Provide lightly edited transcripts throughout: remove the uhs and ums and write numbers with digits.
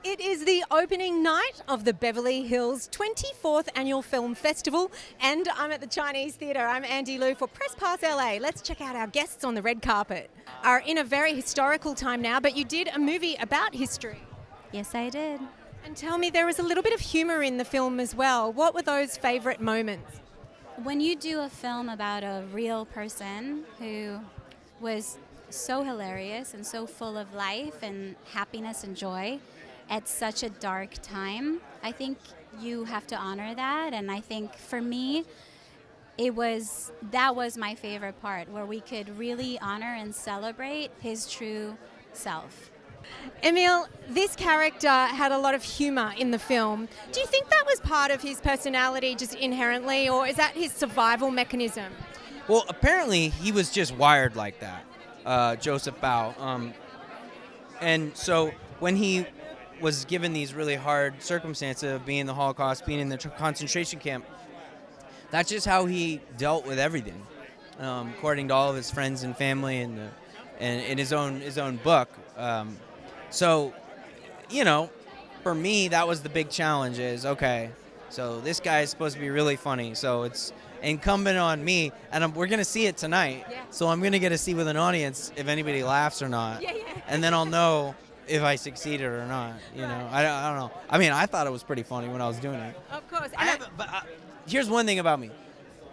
It is the opening night of the Beverly Hills 24th Annual Film Festival, and I'm at the Chinese Theatre. I'm Andi Lew for Press Pass LA. Let's check out our guests on the red carpet. Are in a very historical time now, but you did a movie about history. Yes, I did. And tell me, there was a little bit of humour in the film as well. What were those favourite moments? When you do a film about a real person who was so hilarious and so full of life and happiness and joy at such a dark time, I think you have to honor that. And I think for me, that was my favorite part, where we could really honor and celebrate his true self. Emil, this character had a lot of humour in the film. Do you think that was part of his personality just inherently, or is that his survival mechanism? Well, apparently he was just wired like that, Joseph Bao. And so when he was given these really hard circumstances of being in the Holocaust, being in the concentration camp, that's just how he dealt with everything, according to all of his friends and family, and in his own book. So, you know, for me, that was the big challenge is, okay, so this guy is supposed to be really funny, so it's incumbent on me, and we're going to see it tonight, so I'm going to get to see with an audience if anybody laughs or not, and then I'll know if I succeeded or not, you know. I don't know. I mean, I thought it was pretty funny when I was doing it. Of course. Here's one thing about me.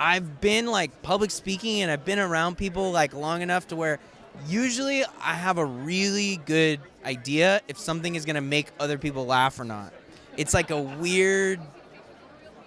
I've been, like, public speaking, and I've been around people, like, long enough to where usually I have a really good idea if something is going to make other people laugh or not. It's like a weird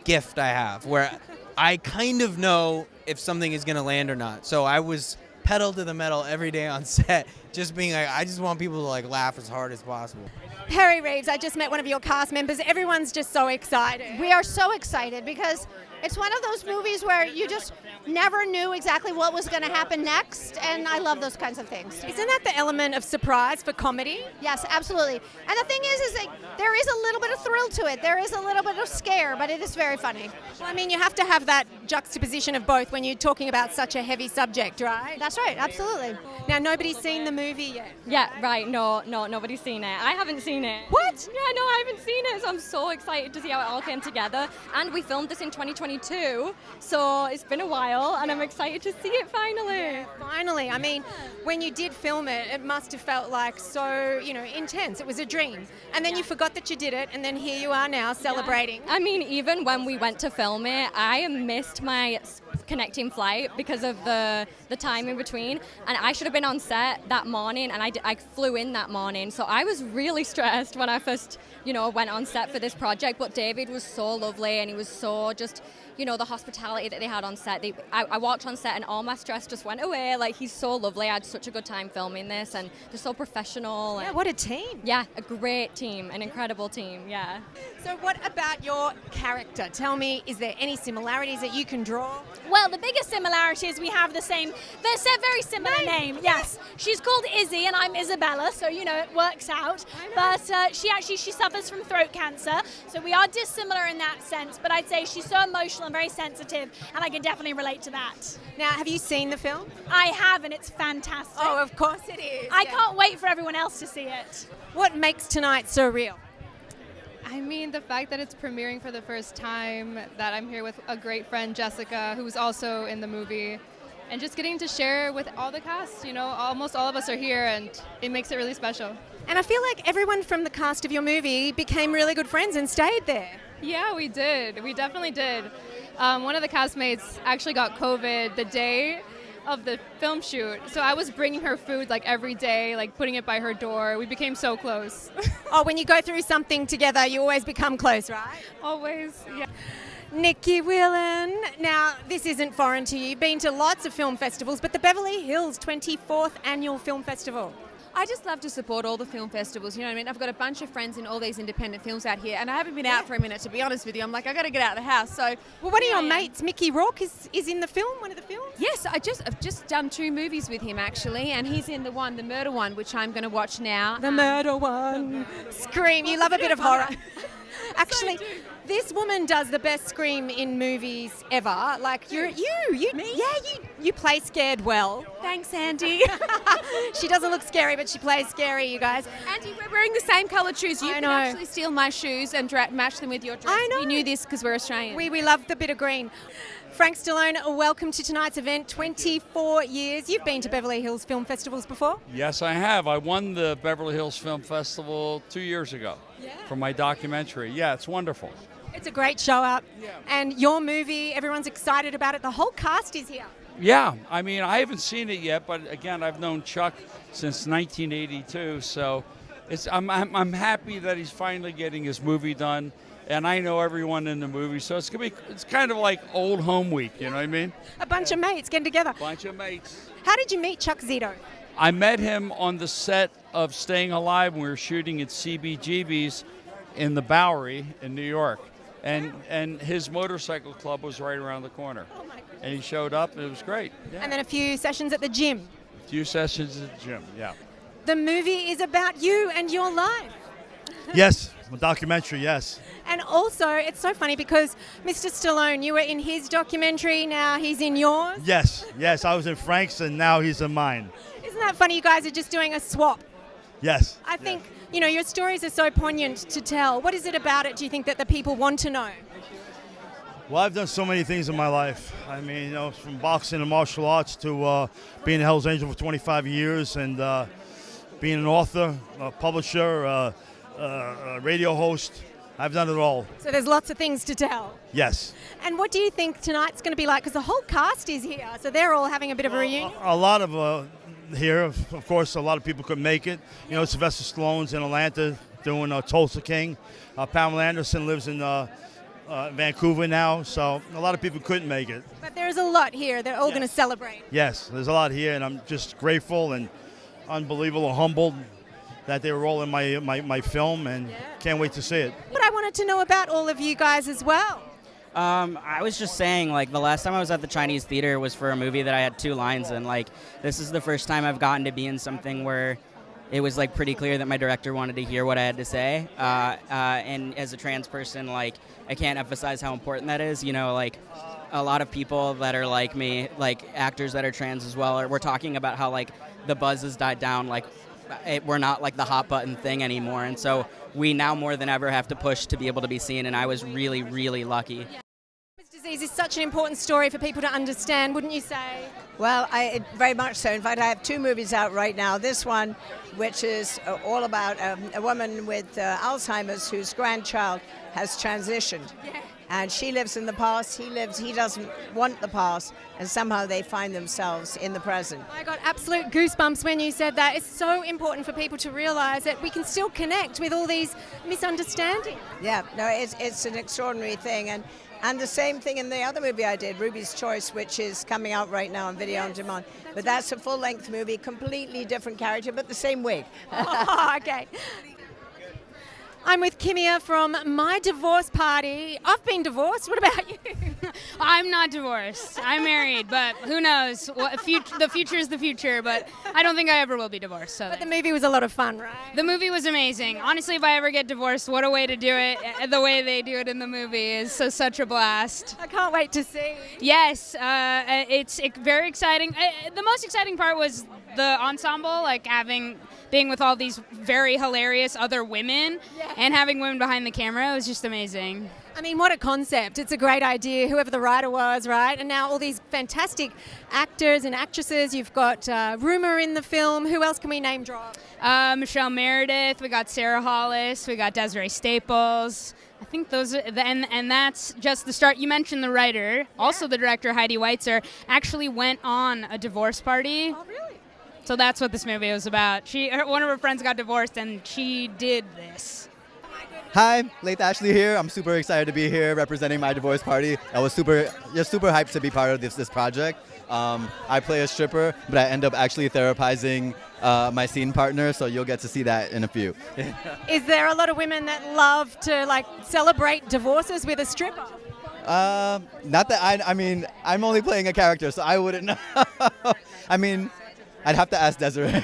gift I have where I kind of know if something is going to land or not. So I was pedal to the metal every day on set, just being like, I just want people to like laugh as hard as possible. Perry Reeves, I just met one of your cast members. Everyone's just so excited. We are so excited because it's one of those movies where you just never knew exactly what was going to happen next, and I love those kinds of things. Isn't that the element of surprise for comedy? Yes, absolutely. And the thing is that there is a little bit of thrill to it. There is a little bit of scare, but it is very funny. Well, I mean, you have to have that juxtaposition of both when you're talking about such a heavy subject, right? That's right, absolutely. Now, nobody's seen the movie yet. Yeah, right. No, nobody's seen it. I haven't seen it. What? Yeah, no, I haven't seen it. So I'm so excited to see how it all came together. And we filmed this in 2022, so it's been a while, and I'm excited to see it finally. Yeah, finally. I mean, when you did film it, it must have felt like so, intense. It was a dream. And then you forgot that you did it, and then here you are now celebrating. I mean, even when we went to film it, I missed my connecting flight because of the time in between, and I should have been on set that morning, and I flew in that morning, so I was really stressed when I first went on set for this project. But David was so lovely, and he was so just the hospitality that they had on set. I walked on set and all my stress just went away. Like, he's so lovely. I had such a good time filming this, and they're so professional. Yeah, what a team. Yeah, a great team, an incredible team, yeah. So what about your character? Tell me, is there any similarities that you can draw? Well, the biggest similarity is we have the same, very similar name. Yes, she's called Izzy and I'm Isabella, so it works out. But she suffers from throat cancer, so we are dissimilar in that sense. But I'd say she's so emotional and very sensitive, and I can definitely relate to that. Now, have you seen the film? I have, and it's fantastic. Oh, of course it is. I can't wait for everyone else to see it. What makes tonight so real? I mean, the fact that it's premiering for the first time, that I'm here with a great friend, Jessica, who's also in the movie, and just getting to share with all the cast. Almost all of us are here, and it makes it really special. And I feel like everyone from the cast of your movie became really good friends and stayed there. Yeah, we did. We definitely did. One of the castmates actually got COVID the day of the film shoot, so I was bringing her food like every day, like putting it by her door. We became so close. Oh, when you go through something together, you always become close, right? Always, yeah. Nicky Whelan. Now, this isn't foreign to you. You've been to lots of film festivals, but the Beverly Hills 24th Annual Film Festival. I just love to support all the film festivals, you know what I mean? I've got a bunch of friends in all these independent films out here, and I haven't been out for a minute, to be honest with you. I'm like, I got to get out of the house. So, well, one of your mates, Mickey Rourke, is in the film, one of the films? Yes, I've just done 2 movies with him, actually, and he's in the murder one, which I'm going to watch now. The murder one. Scream. You love a bit of horror. Actually, This woman does the best scream in movies ever. Like you play scared well. Thanks, Andy. She doesn't look scary, but she plays scary, you guys. Andy, we're wearing the same coloured shoes. You I can know. actually steal my shoes and match them with your dress. I know. We knew this because we're Australian. We love the bit of green. Frank Stallone, welcome to tonight's event. 24 years. You've been to Beverly Hills Film Festivals before? Yes, I have. I won the Beverly Hills Film Festival 2 years ago for my documentary. Yeah, it's wonderful. It's a great show up. And your movie, everyone's excited about it. The whole cast is here. Yeah, I mean, I haven't seen it yet, but again, I've known Chuck since 1982, so I'm happy that he's finally getting his movie done, and I know everyone in the movie, so it's kind of like old home week, you know what I mean? A bunch of mates getting together. Bunch of mates. How did you meet Chuck Zito? I met him on the set of Staying Alive when we were shooting at CBGB's in the Bowery in New York. And his motorcycle club was right around the corner. Oh my goodness. And he showed up, and it was great. Yeah. And then a few sessions at the gym. A few sessions at the gym, yeah. The movie is about you and your life. Yes, a documentary, yes. And also, it's so funny because Mr. Stallone, you were in his documentary, now he's in yours. Yes, I was in Frank's and now he's in mine. Isn't that funny? You guys are just doing a swap. Yes. I think, your stories are so poignant to tell. What is it about it, do you think, that the people want to know? Well, I've done so many things in my life. I mean, from boxing and martial arts to being a Hell's Angel for 25 years and being an author, a publisher, a radio host. I've done it all. So there's lots of things to tell. Yes. And what do you think tonight's going to be like? Because the whole cast is here, so they're all having a bit of a reunion. A lot of here, of course, a lot of people couldn't make it. Sylvester Stallone's in Atlanta doing Tulsa King. Pamela Anderson lives in Vancouver now, so a lot of people couldn't make it. But there's a lot here. They're all going to celebrate. Yes, there's a lot here, and I'm just grateful and unbelievable, humbled that they were all in my film, and can't wait to see it. But I wanted to know about all of you guys as well. I was just saying, the last time I was at the Chinese theater was for a movie that I had 2 lines in. This is the first time I've gotten to be in something where it was, pretty clear that my director wanted to hear what I had to say. And as a trans person, I can't emphasize how important that is. A lot of people that are like me, actors that are trans as well, we're talking about how, the buzz has died down. We're not, the hot button thing anymore. And so we now more than ever have to push to be able to be seen, and I was really, really lucky. Disease is such an important story for people to understand, wouldn't you say? Well, very much so. In fact, I have 2 movies out right now. This one, which is all about a woman with Alzheimer's whose grandchild has transitioned. Yeah. And she lives in the past, he doesn't want the past, and somehow they find themselves in the present. I got absolute goosebumps when you said that. It's so important for people to realize that we can still connect with all these misunderstandings. Yeah, no, it's an extraordinary thing. And the same thing in the other movie I did, Ruby's Choice, which is coming out right now on video on demand. But that's a full-length movie, completely different character, but the same wig. Oh, okay. I'm with Kimia from My Divorce Party. I've been divorced. What about you? I'm not divorced. I'm married, but who knows? The future is the future, but I don't think I ever will be divorced. So. But the movie was a lot of fun, right? The movie was amazing. Honestly, if I ever get divorced, what a way to do it. The way they do it in the movie is such a blast. I can't wait to see. Yes, it's very exciting. The most exciting part was the ensemble, being with all these very hilarious other women and having women behind the camera. It was just amazing. I mean, what a concept. It's a great idea, whoever the writer was, right? And now all these fantastic actors and actresses. You've got Rumer in the film. Who else can we name drop? Michelle Meredith. We got Sarah Hollis. We got Desiree Staples. I think those are, and that's just the start. You mentioned the writer. Also the director, Heidi Weitzer, actually went on a divorce party. Oh, really? So that's what this movie was about. One of her friends got divorced, and she did this. Hi, Laith Ashley here. I'm super excited to be here representing My Divorce Party. I was super hyped to be part of this project. I play a stripper, but I end up actually therapizing my scene partner, so you'll get to see that in a few. Is there a lot of women that love to celebrate divorces with a stripper? Not that I mean, I'm only playing a character, so I wouldn't know. I mean, I'd have to ask Desiree.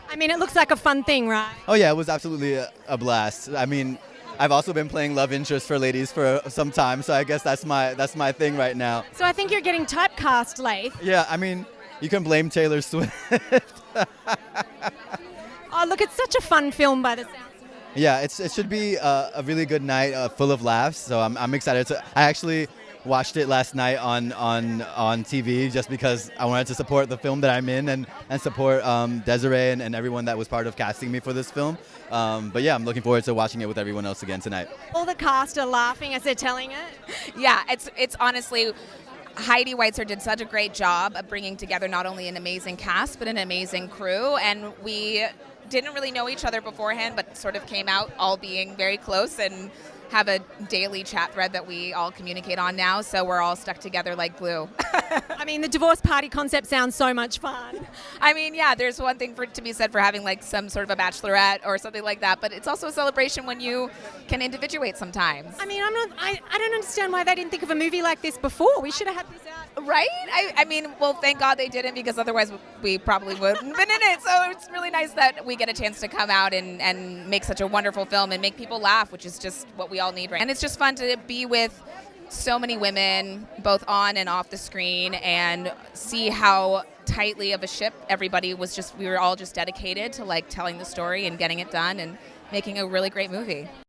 I mean, it looks like a fun thing, right? Oh yeah, it was absolutely a blast. I mean, I've also been playing love interest for ladies for some time, so I guess that's my thing right now. So I think you're getting typecast, Leith. Yeah, I mean, you can blame Taylor Swift. Oh, look, it's such a fun film by the sounds of it. Yeah, it should be a really good night, full of laughs. So I'm excited to. I actually watched it last night on TV just because I wanted to support the film that I'm in and support Desiree and everyone that was part of casting me for this film. But yeah, I'm looking forward to watching it with everyone else again tonight. All the cast are laughing as they're telling it. Yeah, it's honestly, Heidi Weitzer did such a great job of bringing together not only an amazing cast but an amazing crew, and we didn't really know each other beforehand, but sort of came out all being very close and have a daily chat thread that we all communicate on now, so we're all stuck together like glue. I mean, the divorce party concept sounds so much fun. I mean, yeah, there's one thing to be said for having like some sort of a bachelorette or something like that, but it's also a celebration when you can individuate sometimes. I mean, I don't understand why they didn't think of a movie like this before. We should have had this out. Right? I mean, well, thank God they didn't, because otherwise we probably wouldn't have been in it. So it's really nice that we get a chance to come out and make such a wonderful film and make people laugh, which is just what we all need right now. And it's just fun to be with so many women, both on and off the screen, and see how tightly of a ship everybody was. We were all just dedicated to like telling the story and getting it done and making a really great movie.